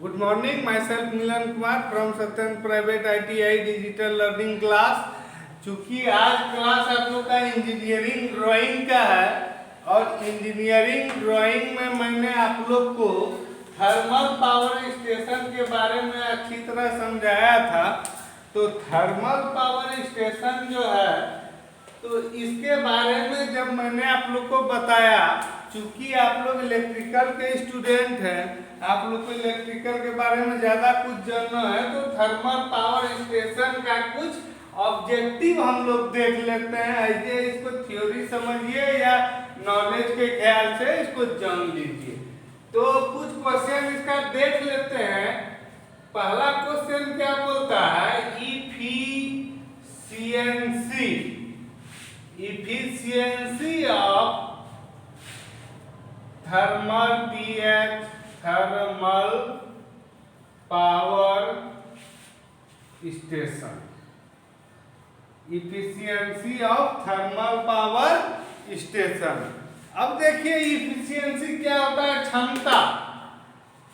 Good morning, myself Milan Kumar from Satyam Private ITI Digital Learning Class। चूंकि आज class आप लोग का इंजीनियरिंग ड्राइंग का है और इंजीनियरिंग ड्राइंग में मैंने आप लोग को थर्मल पावर स्टेशन के बारे में अच्छी तरह समझाया था। तो थर्मल पावर स्टेशन जो है तो इसके बारे में जब मैंने आप लोग को बताया, चूंकि आप लोग इलेक्ट्रिकल के स्टूडेंट हैं, आप लोग को इलेक्ट्रिकल के बारे में ज़्यादा कुछ जानना है, तो थर्मल पावर स्टेशन का कुछ ऑब्जेक्टिव हम लोग देख लेते हैं। ऐसे इसको थ्योरी समझिए या नॉलेज के ख्याल से इसको जान लीजिए। तो कुछ क्वेश्चन इसका देख लेते हैं। पहला क्वेश्चन क्या बोलता है? Efficiency of thermal thermal power station. Efficiency of thermal power station. अब देखिए इफिशियंसी क्या होता है? क्षमता।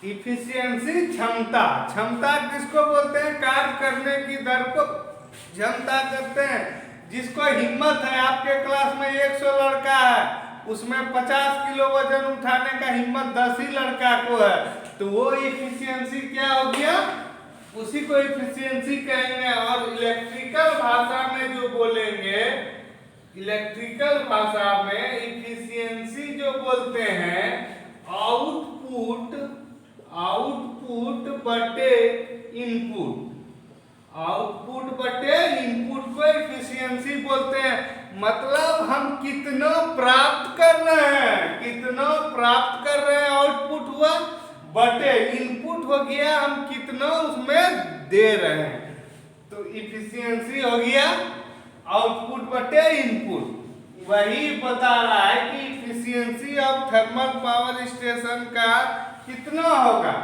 इफिशियंसी क्षमता। क्षमता किसको बोलते हैं? कार्य करने की दर को क्षमता करते हैं। जिसको हिम्मत है, आपके क्लास में 100 लड़का है, उसमें 50 किलो वजन उठाने का हिम्मत 10 ही लड़का को है, तो वो इफिशियंसी क्या हो गया? उसी को इफिशियंसी कहेंगे। और इलेक्ट्रिकल भाषा में जो बोलेंगे, इलेक्ट्रिकल भाषा में इफिशियंसी जो बोलते हैं, आउटपुट बटे इनपुट। आउटपुट बटे इनपुट को इफिशियंसी बोलते हैं। मतलब हम कितना प्राप्त कर रहे हैं, कितना प्राप्त कर रहे हैं, आउटपुट हुआ, बटे इनपुट हो गया, हम कितना उसमें दे रहे हैं। तो इफिशियंसी हो गया आउटपुट बटे इनपुट। वही बता रहा है कि efficiency of thermal power station का कितना होगा।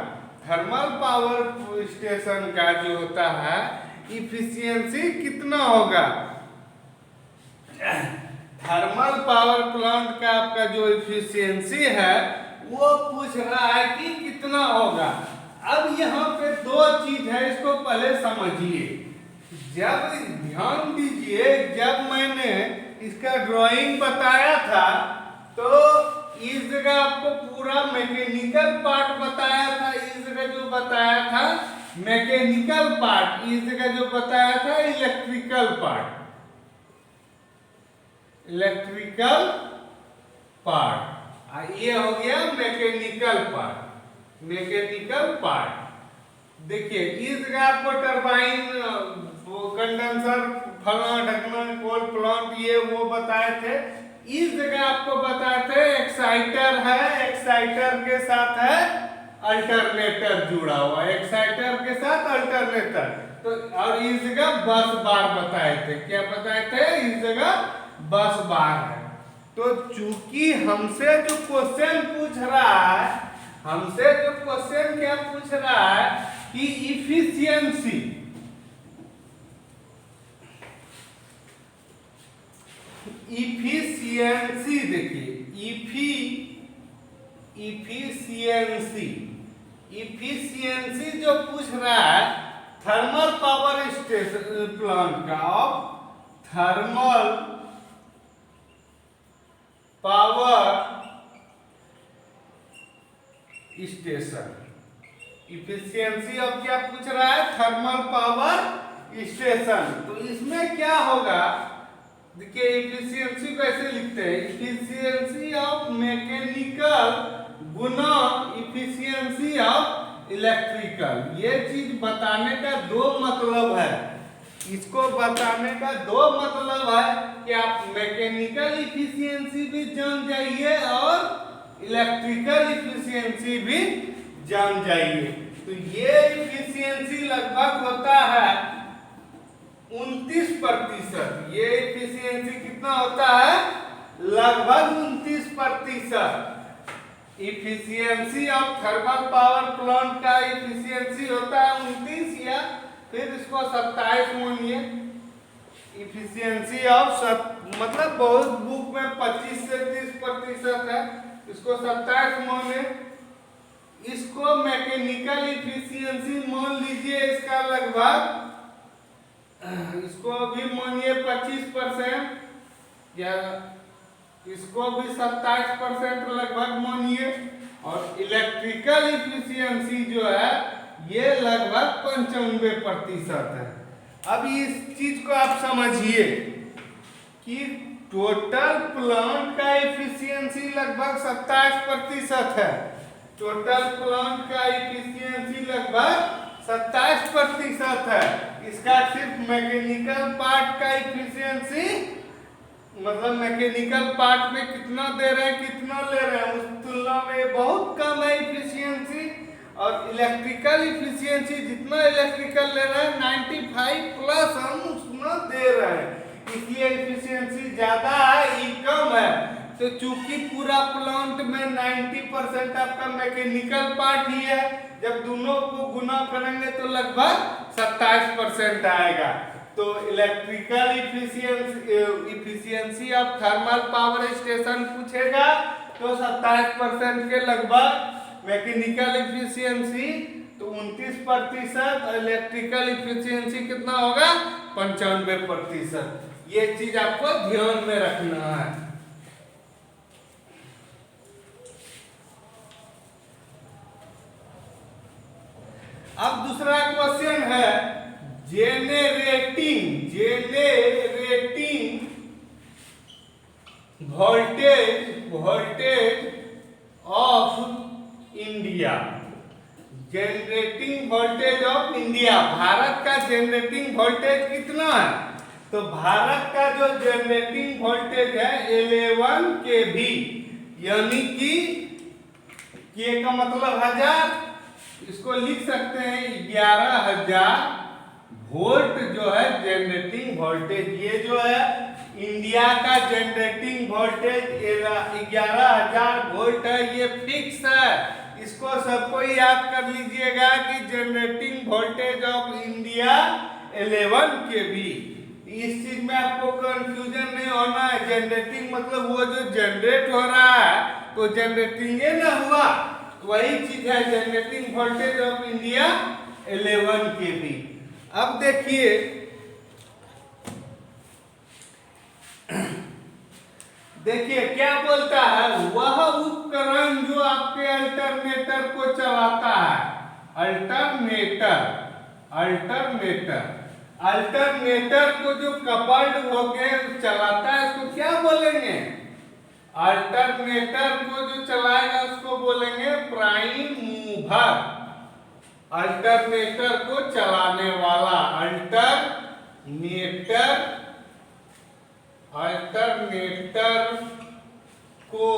थर्मल पावर स्टेशन का जो होता है इफिशियंसी कितना होगा? थर्मल पावर प्लांट का आपका जो इफिशियंसी है वो पूछ रहा है कि कितना होगा। अब यहाँ पे दो चीज है, इसको पहले समझिए। जब ध्यान दीजिए, जब मैंने इसका ड्राइंग बताया था तो इस जगह आपको पूरा मैकेनिकल पार्ट बताया था, इस जगह जो बताया था मैकेनिकल पार्ट, इस जगह जो बताया था इलेक्ट्रिकल पार्ट। इलेक्ट्रिकल पार्ट, ये हो गया मैकेनिकल पार्ट। मैकेनिकल पार्ट देखिए, इस जगह आपको टरबाइन, कंडेंसर, फलाना ढकना, कोल प्लांट, ये वो बताए थे। इस जगह आपको बताए थे एक्साइटर है, एक्साइटर के साथ है अल्टरनेटर जुड़ा हुआ, एक्साइटर के साथ अल्टरनेटर। तो और इस जगह बस बार बताए थे। क्या बताए थे? इस जगह बस बार है। तो चूंकि हमसे जो क्वेश्चन पूछ रहा है, हमसे जो क्वेश्चन क्या पूछ रहा है कि इफिशियंसी, इफिशियंसी देखिए, इफिशियंसी जो पूछ रहा है थर्मल पावर स्टेशन प्लांट का, of thermal power station. Efficiency of क्या पूछ रहा है? Thermal power station. तो इसमें क्या होगा? देखिए इफिशियंसी कैसे लिखते हैं? Efficiency of mechanical Guna efficiency of electrical. ये चीज बताने का दो मतलब है। इसको बताने का दो मतलब है कि आप मैकेनिकल इफिशियंसी भी जान जाइए और इलेक्ट्रिकल इफिशियंसी भी जान जाइए। तो ये इफिशियंसी लगभग होता है 29%। ये इफिशियंसी कितना होता है? लगभग 29%। Efficiency of thermal power plant का इफिशियंसी होता है 29, या फिर इसको 27 मानिए। इफिशियंसी ऑफ मतलब बहुत बुक में 25 से 30% है, इसको 27 माने। इसको मैकेनिकल इफिशियंसी मान लीजिए इसका लगभग, इसको भी मानिए 25% या इसको भी 27% लगभग मानिए, और इलेक्ट्रिकल इफिशियंसी जो है ये लगभग 95% है। अब इस चीज को आप समझिए कि टोटल प्लांट का इफिशियंसी लगभग 27% है। टोटल प्लांट का इफिशियंसी लगभग 27% है। इसका सिर्फ मैकेनिकल पार्ट का इफिशियंसी, मतलब मैकेनिकल पार्ट में कितना दे रहे हैं कितना ले रहे हैं, उस तुलना में बहुत कम है इफिशियंसी। और इलेक्ट्रिकल इफिशियंसी जितना इलेक्ट्रिकल ले रहे हैं 95+ हम उतना दे रहे हैं, इसलिए इफिशियंसी ज्यादा है, ई कम है। तो चूंकि पूरा प्लांट में 90% आपका मैकेनिकल पार्ट ही है, जब दोनों को गुना करेंगे तो लगभग 27% आएगा। तो electrical efficiency of thermal power station पूछेगा तो 27% के लगभग, मैकेनिकल इफिशियंसी तो 29%, और इलेक्ट्रिकल इफिशियंसी कितना होगा 95%। ये चीज आपको ध्यान में रखना है। अब दूसरा क्वेश्चन है generating voltage of India. Generating voltage of India, Bharat का जनरेटिंग वोल्टेज कितना है? तो भारत का जो जनरेटिंग वोल्टेज है 11 kV, यानी कि के का मतलब 1000, इसको लिख सकते हैं 11,000 वोल्ट जो है जनरेटिंग वोल्टेज। ये जो है इंडिया का जनरेटिंग वोल्टेज 11,000 वोल्ट है, ये फिक्स है। इसको सबको याद कर लीजिएगा कि generating voltage of India 11 kV। इस चीज में आपको कंफ्यूजन नहीं होना है। जनरेटिंग मतलब वो जो जनरेट हो रहा है तो जनरेटिंग ना हुआ, वही चीज है generating voltage of India 11 kV। अब देखिए क्या बोलता है, वह उपकरण जो आपके अल्टरनेटर को चलाता है। अल्टरनेटर को जो कपल्ड होकर चलाता है उसको क्या बोलेंगे? अल्टरनेटर को जो चलाएगा उसको बोलेंगे प्राइम मूवर। अल्टरनेटर को चलाने वाला, अल्टरनेटर को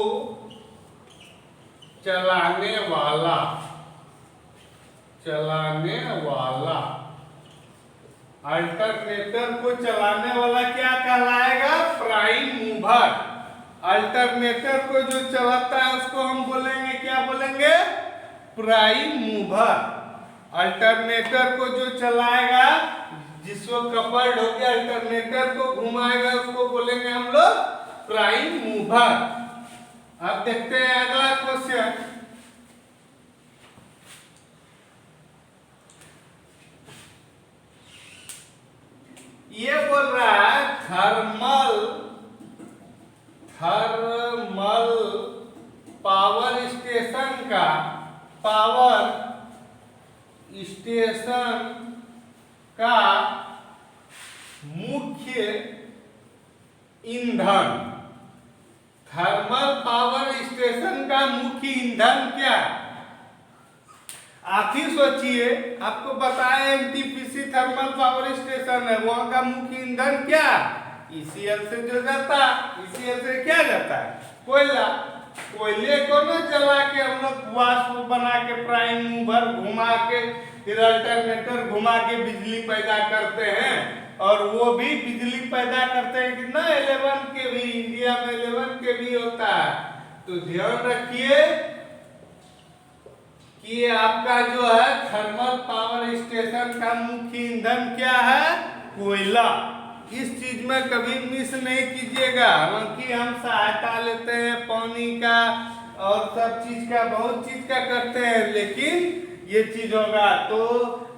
चलाने वाला अल्टरनेटर को चलाने वाला क्या कहलाएगा? Prime mover. अल्टरनेटर को जो चलाता है उसको हम बोलेंगे, क्या बोलेंगे? Prime mover. अल्टरनेटर को जो चलाएगा, जिसको कपल्ड हो गया अल्टरनेटर को घुमाएगा, उसको बोलेंगे हम लोग प्राइम मूवर। अब देखते हैं अगला क्वेश्चन। ये बोल रहा है थर्मल पावर स्टेशन का मुख्य ईंधन। थर्मल पावर स्टेशन का मुख्य ईंधन क्या? आप ही सोचिए, आपको बताया एनटीपीसी थर्मल पावर स्टेशन है, वहां का मुख्य ईंधन क्या? ईसीएल से जो जाता, ईसीएल से क्या जाता है? कोयला। कोयले को न जला के हम लोग वाष्प बना के प्राइम मूवर घुमा के फिर अल्टरनेटर घुमा के बिजली पैदा करते हैं, और वो भी बिजली पैदा करते हैं कितना? 11 kV। इंडिया में 11 kV होता है। तो ध्यान रखिए कि आपका जो है थर्मल पावर स्टेशन का मुख्य ईंधन क्या है? कोयला। इस चीज में कभी मिस नहीं कीजिएगा। हालांकि हम सहायता लेते हैं पानी का, और सब चीज का बहुत चीज का करते हैं, लेकिन ये चीज होगा। तो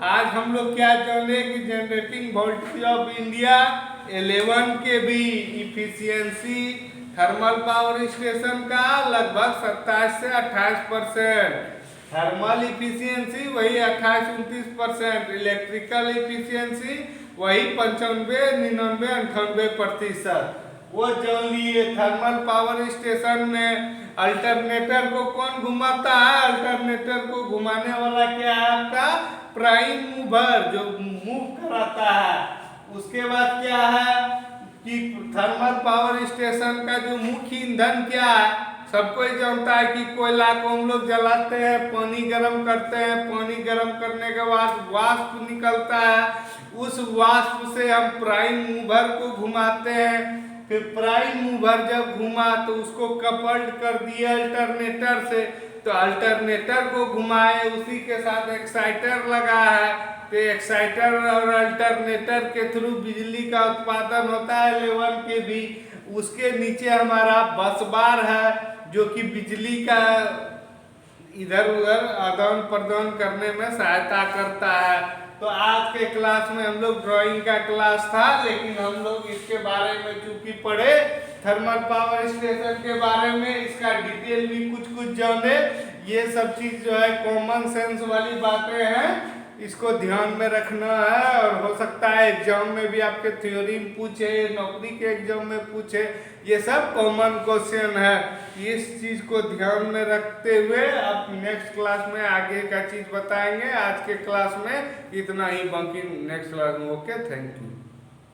आज हम लोग क्या जाने कि जनरेटिंग वोल्टेज ऑफ इंडिया 11 के भी इफिशियंसी थर्मल पावर स्टेशन का लगभग 27 से 28%, थर्मल इफिशियंसी वही 28-29%, इलेक्ट्रिकल इफिशियंसी वही 95, 99, 98%। वो जो लिए थर्मल पावर स्टेशन में अल्टरनेटर को कौन घुमाता है? अल्टरनेटर को घुमाने वाला क्या है? आपका प्राइम मूवर जो मूव कराता है। उसके बाद क्या है कि थर्मल पावर स्टेशन का जो मुख्य ईंधन क्या है? सबको ही जानता है कि कोयला को हम लोग जलाते हैं, पानी गर्म करते हैं, पानी गर्म करने के बाद वाष्प निकलता है, उस वाष्प से हम प्राइम मूवर को घुमाते हैं। फिर प्राइम मूवर जब घुमा तो उसको कपल्ड कर दिया अल्टरनेटर से, तो अल्टरनेटर को घुमाए, उसी के साथ एक्साइटर लगा है, तो एक्साइटर और अल्टरनेटर के थ्रू बिजली का उत्पादन होता है 11 के भी। उसके नीचे हमारा बस बार है जो कि बिजली का इधर उधर आदान प्रदान करने में सहायता करता है। तो आज के क्लास में हम लोग ड्राइंग का क्लास था, लेकिन हम लोग इसके बारे में चूंकि पढ़े थर्मल पावर स्टेशन के बारे में, इसका डिटेल भी कुछ जाने। ये सब चीज जो है कॉमन सेंस वाली बातें हैं, इसको ध्यान में रखना है। और हो सकता है एग्जाम में भी आपके थ्योरी पूछे, नौकरी के एग्जाम में पूछे, ये सब कॉमन क्वेश्चन है। इस चीज को ध्यान में रखते हुए अब नेक्स्ट क्लास में आगे का चीज बताएंगे। आज के क्लास में इतना ही, बाकी नेक्स्ट क्लास में। Okay, thank you.